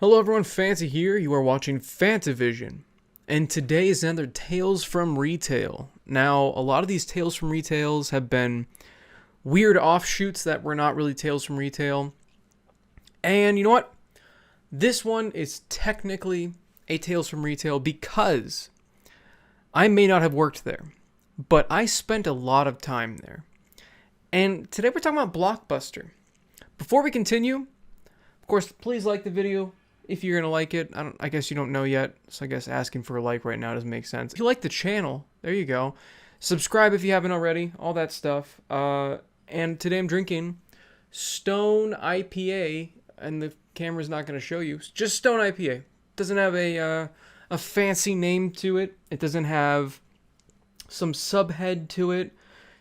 Hello everyone, Fancy here. You are watching Fantavision, and today is another Tales from Retail. Now, a lot of these Tales from Retails have been weird offshoots that were not really Tales from Retail. And you know what? This one is technically a Tales from Retail because I may not have worked there, but I spent a lot of time there. And today we're talking about Blockbuster. Before we continue, of course, please like the video if you're gonna like it. I guess you don't know yet, so I guess asking for a like right now doesn't make sense. If you like the channel, there you go. Subscribe if you haven't already, all that stuff. And today I'm drinking Stone IPA, and the camera's not gonna show you. It's just Stone IPA. Doesn't have a fancy name to it. It doesn't have some subhead to it.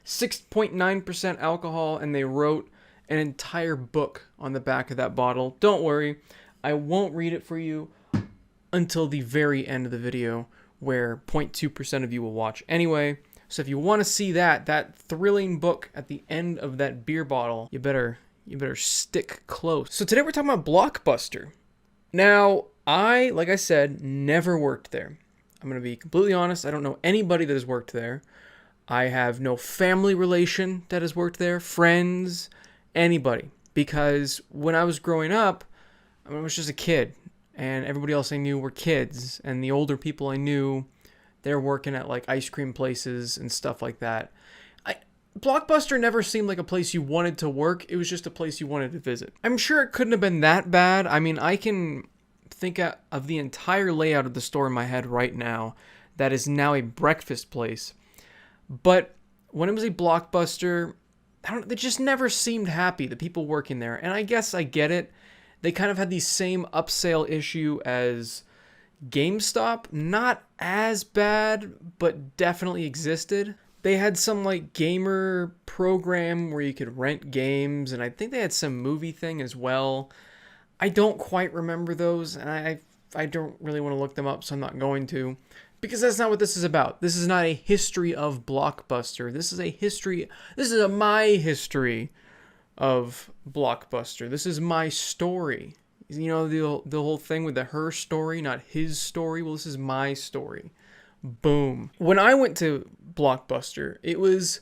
6.9% alcohol, and they wrote an entire book on the back of that bottle. Don't worry, I won't read it for you until the very end of the video, where 0.2% of you will watch anyway. So if you want to see that thrilling book at the end of that beer bottle, you better stick close. So today we're talking about Blockbuster. Now, like I said, never worked there. I'm going to be completely honest, I don't know anybody that has worked there. I have no family relation that has worked there, friends, anybody. Because when I was growing up, I was just a kid, and everybody else I knew were kids, and the older people I knew, they're working at like ice cream places and stuff like that. Blockbuster never seemed like a place you wanted to work. It was just a place you wanted to visit. I'm sure it couldn't have been that bad. I mean, I can think of the entire layout of the store in my head right now that is now a breakfast place. But when it was a Blockbuster, they just never seemed happy, the people working there. And I guess I get it. They kind of had the same upsell issue as GameStop. Not as bad, but definitely existed. They had some like gamer program where you could rent games, and I think they had some movie thing as well. I don't quite remember those, and I don't really want to look them up, so I'm not going to. Because that's not what this is about. This is not a history of Blockbuster. This is my history of Blockbuster. This is my story. You know, the whole thing with the her story, not his story. Well, this is my story. Boom. When I went to Blockbuster, it was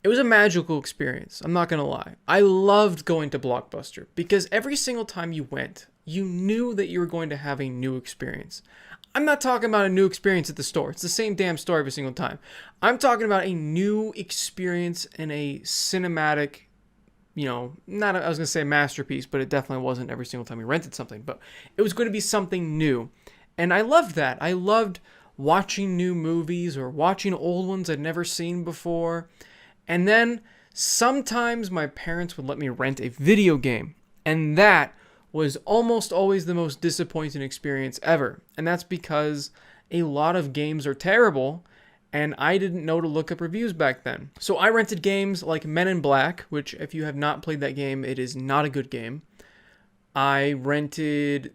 a magical experience. I'm not going to lie. I loved going to Blockbuster because every single time you went, you knew that you were going to have a new experience. I'm not talking about a new experience at the store. It's the same damn store every single time. I'm talking about a new experience in a cinematic, I was going to say masterpiece, but it definitely wasn't every single time we rented something. But it was going to be something new. And I loved that. I loved watching new movies or watching old ones I'd never seen before. And then sometimes my parents would let me rent a video game. And that was almost always the most disappointing experience ever. And that's because a lot of games are terrible, and I didn't know to look up reviews back then. So I rented games like Men in Black, which if you have not played that game, it is not a good game. I rented,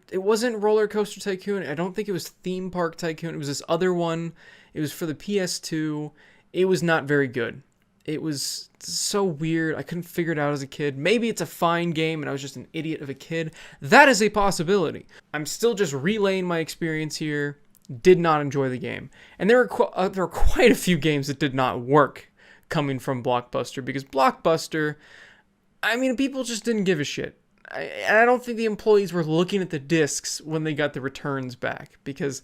it wasn't Roller Coaster Tycoon. I don't think it was Theme Park Tycoon. It was this other one. It was for the PS2. It was not very good. It was so weird. I couldn't figure it out as a kid. Maybe it's a fine game and I was just an idiot of a kid. That is a possibility. I'm still just relaying my experience here. Did not enjoy the game. And there were quite a few games that did not work coming from Blockbuster, because Blockbuster, people just didn't give a shit. I don't think the employees were looking at the discs when they got the returns back, because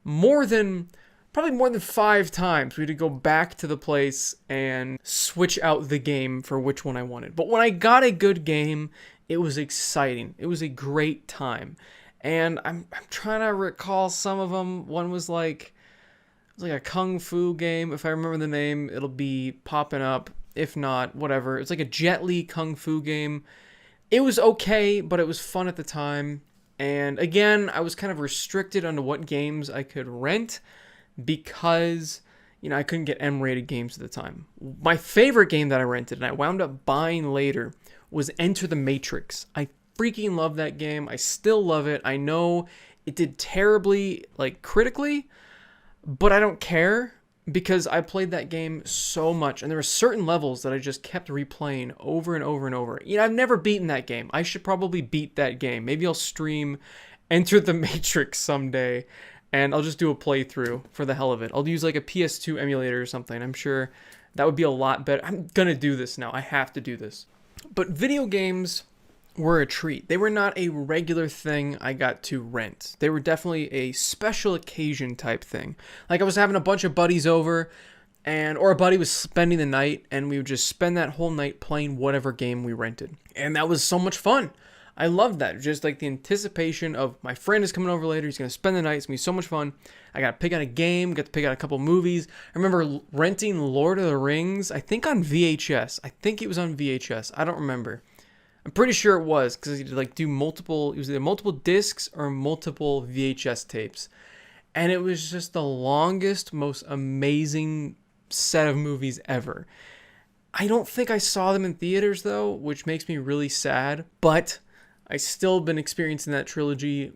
probably more than 5 times we had to go back to the place and switch out the game for which one I wanted. But when I got a good game, it was exciting. It was a great time. And I'm trying to recall some of them. One was like a kung fu game. If I remember the name, it'll be popping up. If not, whatever. It's like a Jet Li kung fu game. It was okay, but it was fun at the time. And again, I was kind of restricted onto what games I could rent, because, I couldn't get M-rated games at the time. My favorite game that I rented, and I wound up buying later, was Enter the Matrix. I freaking love that game. I still love it. I know it did terribly, critically, but I don't care. because I played that game so much, and there were certain levels that I just kept replaying over and over and over. I've never beaten that game. I should probably beat that game. Maybe I'll stream Enter the Matrix someday, and I'll just do a playthrough for the hell of it. I'll use like a PS2 emulator or something. I'm sure that would be a lot better. I'm gonna do this now. I have to do this. But video games were a treat. They were not a regular thing I got to rent. They were definitely a special occasion type thing. Like I was having a bunch of buddies over, or a buddy was spending the night, and we would just spend that whole night playing whatever game we rented. And that was so much fun. I loved that. Just like the anticipation of my friend is coming over later. He's going to spend the night. It's going to be so much fun. I got to pick out a game, got to pick out a couple movies. I remember renting Lord of the Rings, I think on VHS. I think it was on VHS. I don't remember. I'm pretty sure it was, because you like do multiple, it was either multiple discs or multiple VHS tapes. And it was just the longest, most amazing set of movies ever. I don't think I saw them in theaters though, which makes me really sad, but I still been experiencing that trilogy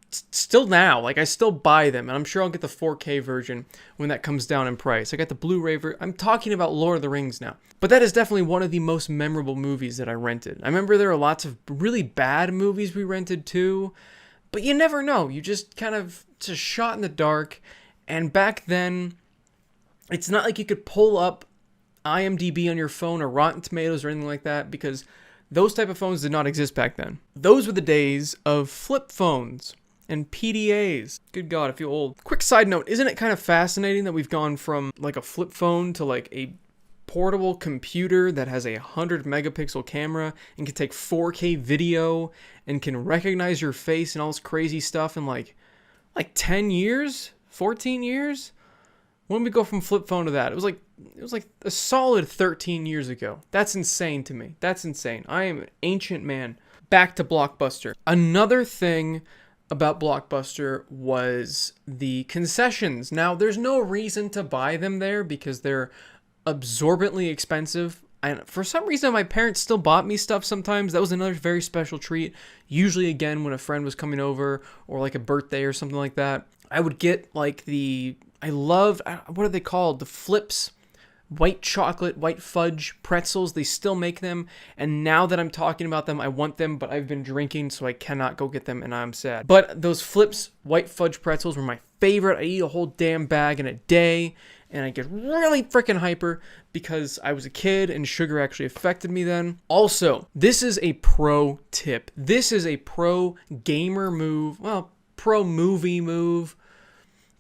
still now. Like I still buy them, and I'm sure I'll get the 4K version when that comes down in price. I got the Blu-ray I'm talking about Lord of the Rings now. But that is definitely one of the most memorable movies that I rented. I remember there are lots of really bad movies we rented too, but you never know. You just kind of, it's a shot in the dark. And back then, it's not like you could pull up IMDb on your phone or Rotten Tomatoes or anything like that, because those type of phones did not exist back then. Those were the days of flip phones and PDAs. Good God, I feel old. Quick side note, isn't it kind of fascinating that we've gone from like a flip phone to like a portable computer that has a 100 megapixel camera and can take 4K video and can recognize your face and all this crazy stuff in like 10 years, 14 years? When did we go from flip phone to that? It was like a solid 13 years ago. That's insane to me. That's insane. I am an ancient man. Back to Blockbuster. Another thing about Blockbuster was the concessions. Now, there's no reason to buy them there because they're absorbently expensive. And for some reason, my parents still bought me stuff sometimes. That was another very special treat. Usually, again, when a friend was coming over or like a birthday or something like that, I would get like I love, what are they called? The Flips, white chocolate, white fudge pretzels. They still make them. And now that I'm talking about them, I want them, but I've been drinking, so I cannot go get them, and I'm sad. But those Flips, white fudge pretzels were my favorite. I eat a whole damn bag in a day, and I get really freaking hyper because I was a kid and sugar actually affected me then. Also, this is a pro tip. This is a pro gamer move, well, pro movie move,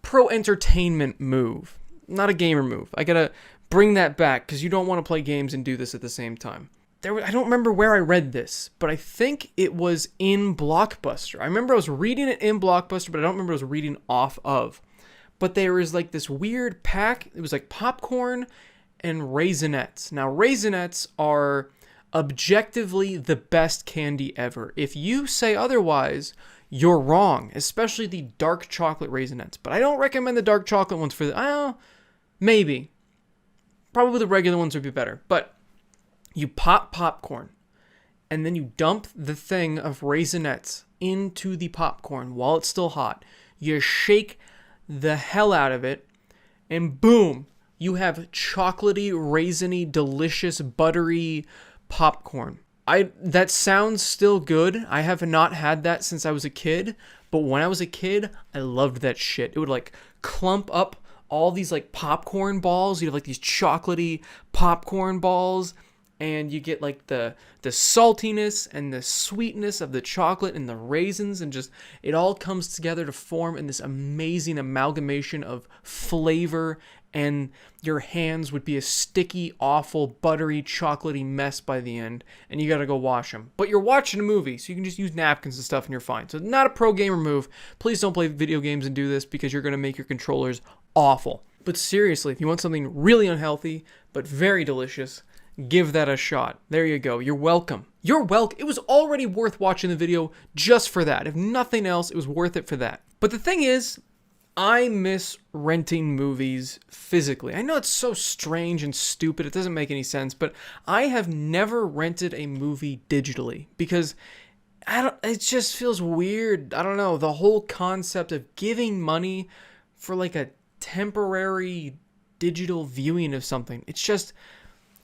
pro entertainment move, not a gamer move. I gotta bring that back because you don't want to play games and do this at the same time. I don't remember where I read this, but I think it was in Blockbuster. I remember I was reading it in Blockbuster, but I don't remember I was reading off of. But there was like this weird pack. It was like popcorn and Raisinets. Now, Raisinets are objectively the best candy ever. If you say otherwise, you're wrong, especially the dark chocolate Raisinets. But I don't recommend the dark chocolate ones for maybe. Probably the regular ones would be better. But you pop popcorn, and then you dump the thing of Raisinets into the popcorn while it's still hot. You shake the hell out of it, and boom, you have chocolatey, raisiny, delicious, buttery popcorn. That sounds still good. I have not had that since I was a kid, but when I was a kid, I loved that shit. It would like clump up all these like popcorn balls. You have like these chocolatey popcorn balls, and you get like the saltiness and the sweetness of the chocolate and the raisins, and just it all comes together to form in this amazing amalgamation of flavor, and your hands would be a sticky, awful, buttery, chocolatey mess by the end, and you gotta go wash them. But you're watching a movie, so you can just use napkins and stuff and you're fine. So not a pro gamer move. Please don't play video games and do this because you're gonna make your controllers awful. But seriously, if you want something really unhealthy but very delicious, give that a shot. There you go. You're welcome. You're welcome. It was already worth watching the video just for that. If nothing else, it was worth it for that. But the thing is, I miss renting movies physically. I know it's so strange and stupid. It doesn't make any sense, but I have never rented a movie digitally because it just feels weird. I don't know. The whole concept of giving money for like a temporary digital viewing of something. It's just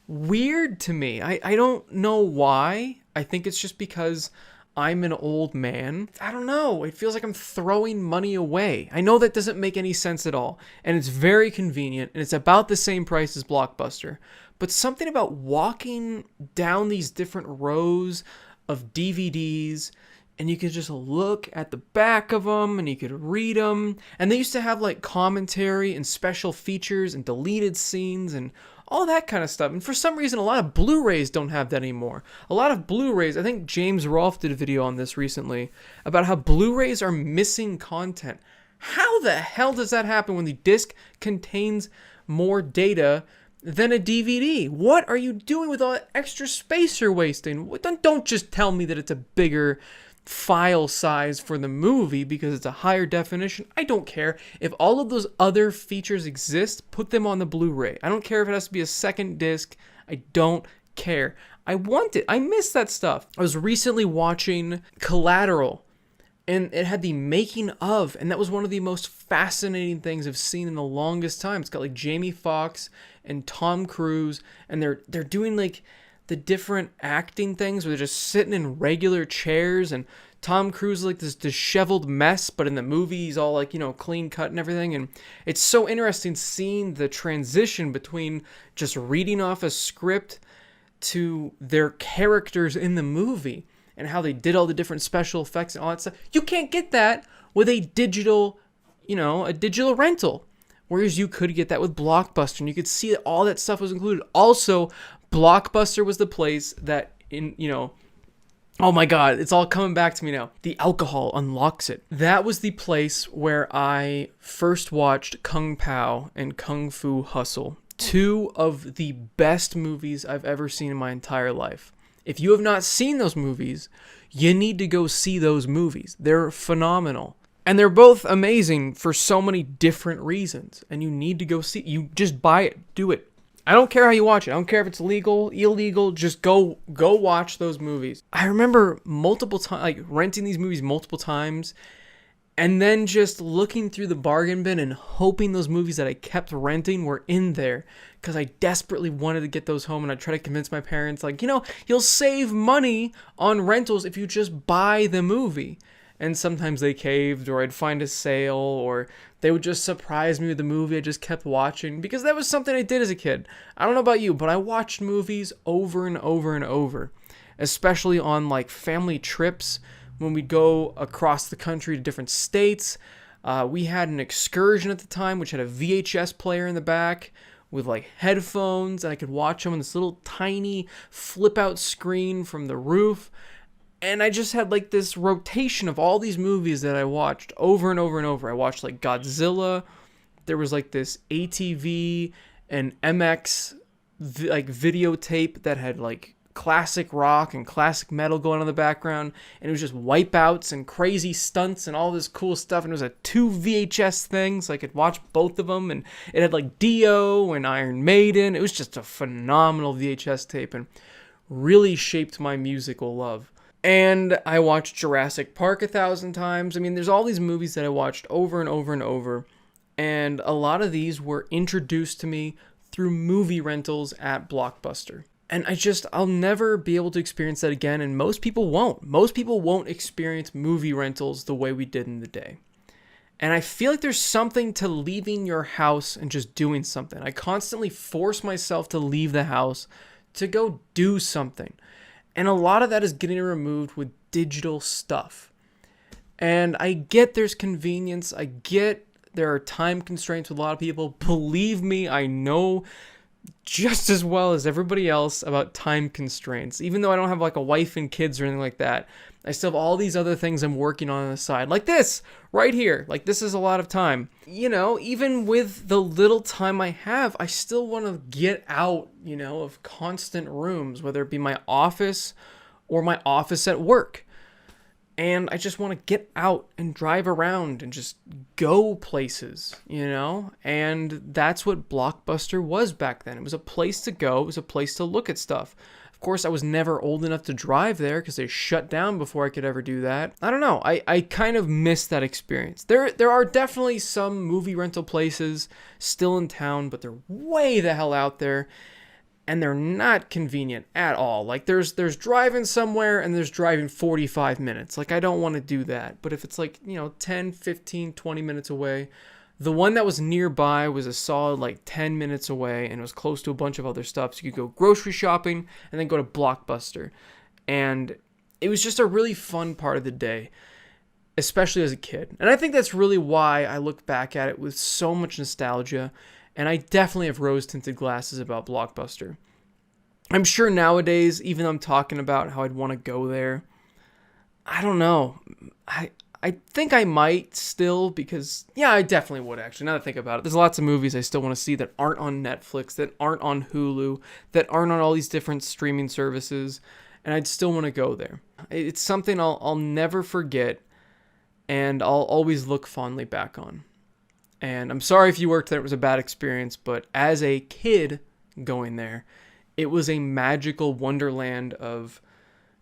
weird to me. I don't know why. I think it's just because I'm an old man. I don't know. It feels like I'm throwing money away. I know that doesn't make any sense at all. And it's very convenient. And it's about the same price as Blockbuster. But something about walking down these different rows of DVDs, and you could just look at the back of them and you could read them. And they used to have like commentary and special features and deleted scenes and all that kind of stuff. And for some reason, a lot of Blu-rays don't have that anymore. A lot of Blu-rays, I think James Rolfe did a video on this recently about how Blu-rays are missing content. How the hell does that happen when the disc contains more data than a DVD? What are you doing with all that extra space you're wasting? Don't just tell me that it's a bigger file size for the movie because it's a higher definition. I don't care. If all of those other features exist, put them on the Blu-ray. I don't care if it has to be a second disc. I don't care. I want it. I miss that stuff. I was recently watching Collateral, and it had the making of, and that was one of the most fascinating things I've seen in the longest time. It's got like Jamie Foxx and Tom Cruise, and they're doing like the different acting things where they're just sitting in regular chairs, and Tom Cruise is like this disheveled mess, but in the movie he's all like, clean cut and everything. And it's so interesting seeing the transition between just reading off a script to their characters in the movie and how they did all the different special effects and all that stuff. You can't get that with a digital rental. Whereas you could get that with Blockbuster, and you could see that all that stuff was included. Also, Blockbuster was the place that, oh my God, it's all coming back to me now. The alcohol unlocks it. That was the place where I first watched Kung Pao and Kung Fu Hustle. Two of the best movies I've ever seen in my entire life. If you have not seen those movies, you need to go see those movies. They're phenomenal. And they're both amazing for so many different reasons. And you need to go see. You just buy it. Do it. I don't care how you watch it. I don't care if it's legal, illegal. Just go watch those movies. I remember multiple times, like renting these movies multiple times, and then just looking through the bargain bin and hoping those movies that I kept renting were in there, because I desperately wanted to get those home. And I try to convince my parents, like, you'll save money on rentals if you just buy the movie. And sometimes they caved, or I'd find a sale, or they would just surprise me with the movie I just kept watching, because that was something I did as a kid. I don't know about you, but I watched movies over and over and over, especially on like family trips when we'd go across the country to different states. We had an Excursion at the time, which had a VHS player in the back with like headphones, and I could watch them on this little tiny flip out screen from the roof. And I just had like this rotation of all these movies that I watched over and over and over. I watched like Godzilla. There was like this ATV and MX videotape that had like classic rock and classic metal going on in the background. And it was just wipeouts and crazy stunts and all this cool stuff. And it was a 2 VHS thing, so I could watch both of them. And it had like Dio and Iron Maiden. It was just a phenomenal VHS tape and really shaped my musical love. And I watched Jurassic Park 1,000 times. I mean, there's all these movies that I watched over and over and over. And a lot of these were introduced to me through movie rentals at Blockbuster. And I'll never be able to experience that again. And most people won't. Most people won't experience movie rentals the way we did in the day. And I feel like there's something to leaving your house and just doing something. I constantly force myself to leave the house to go do something. And a lot of that is getting removed with digital stuff. And I get there's convenience. I get there are time constraints with a lot of people. Believe me, I know just as well as everybody else about time constraints. Even though I don't have like a wife and kids or anything like that, I still have all these other things I'm working on the side. Like this, right here. Like this is a lot of time. Even with the little time I have, I still want to get out, of constant rooms, whether it be my office or my office at work. And I just want to get out and drive around and just go places, And that's what Blockbuster was back then. It was a place to go. It was a place to look at stuff. Of course, I was never old enough to drive there because they shut down before I could ever do that. I don't know. I kind of missed that experience. There are definitely some movie rental places still in town, but they're way the hell out there. And they're not convenient at all. Like there's driving somewhere and there's driving 45 minutes. Like I don't want to do that. But if it's like, 10, 15, 20 minutes away, the one that was nearby was a solid like 10 minutes away and it was close to a bunch of other stuff. So you could go grocery shopping and then go to Blockbuster. And it was just a really fun part of the day, especially as a kid. And I think that's really why I look back at it with so much nostalgia. And I definitely have rose-tinted glasses about Blockbuster. I'm sure nowadays, even though I'm talking about how I'd want to go there, I don't know. I think I might still because, yeah, I definitely would actually, now that I think about it. There's lots of movies I still want to see that aren't on Netflix, that aren't on Hulu, that aren't on all these different streaming services, and I'd still want to go there. It's something I'll never forget, and I'll always look fondly back on. And I'm sorry if you worked there, it was a bad experience, but as a kid going there, it was a magical wonderland of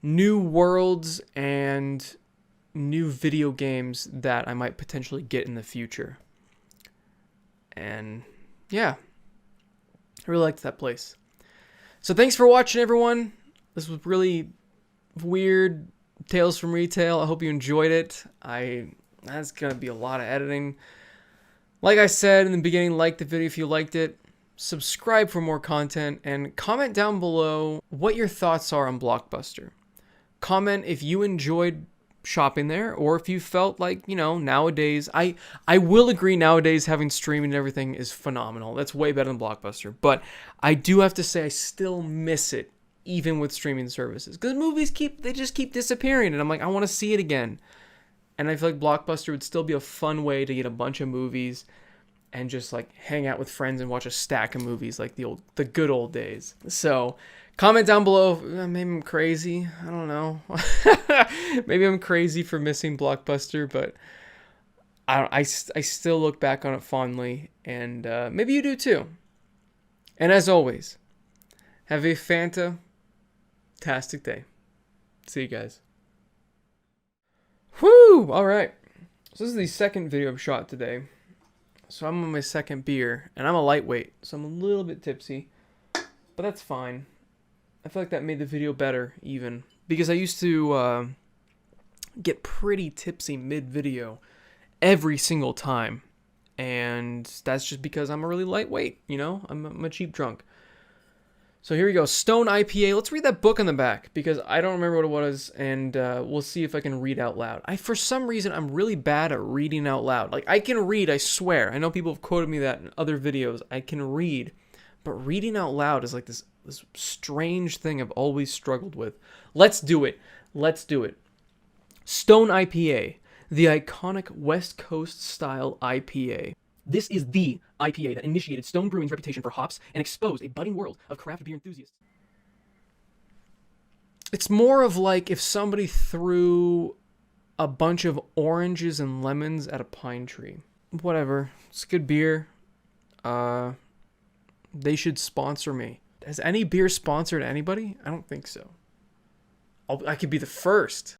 new worlds and new video games that I might potentially get in the future. And yeah, I really liked that place. So thanks for watching, everyone. This was really weird Tales from Retail. I hope you enjoyed it. That's going to be a lot of editing. Like I said in the beginning, like the video if you liked it, subscribe for more content, and comment down below what your thoughts are on Blockbuster. Comment if you enjoyed shopping there, or if you felt like, nowadays, I will agree nowadays having streaming and everything is phenomenal. That's way better than Blockbuster. But I do have to say I still miss it, even with streaming services. Because movies just keep disappearing, and I'm like, I want to see it again. And I feel like Blockbuster would still be a fun way to get a bunch of movies and just like hang out with friends and watch a stack of movies like the good old days. So comment down below. Maybe I'm crazy. I don't know. Maybe I'm crazy for missing Blockbuster, but I still look back on it fondly, and maybe you do too. And as always, have a fantastic day. See you guys. Whoo! Alright. So this is the second video I've shot today. So I'm on my second beer, and I'm a lightweight, so I'm a little bit tipsy. But that's fine. I feel like that made the video better, even. Because I used to get pretty tipsy mid-video every single time. And that's just because I'm a really lightweight, I'm a cheap drunk. So here we go, Stone IPA. Let's read that book on the back, because I don't remember what it was, and we'll see if I can read out loud. For some reason, I'm really bad at reading out loud. Like, I can read, I swear. I know people have quoted me that in other videos. I can read, but reading out loud is like this strange thing I've always struggled with. Let's do it. Stone IPA, the iconic West Coast style IPA. This is the IPA that initiated Stone Brewing's reputation for hops and exposed a budding world of craft beer enthusiasts. It's more of like if somebody threw a bunch of oranges and lemons at a pine tree. Whatever. It's good beer. They should sponsor me. Has any beer sponsored anybody? I don't think so. I could be the first.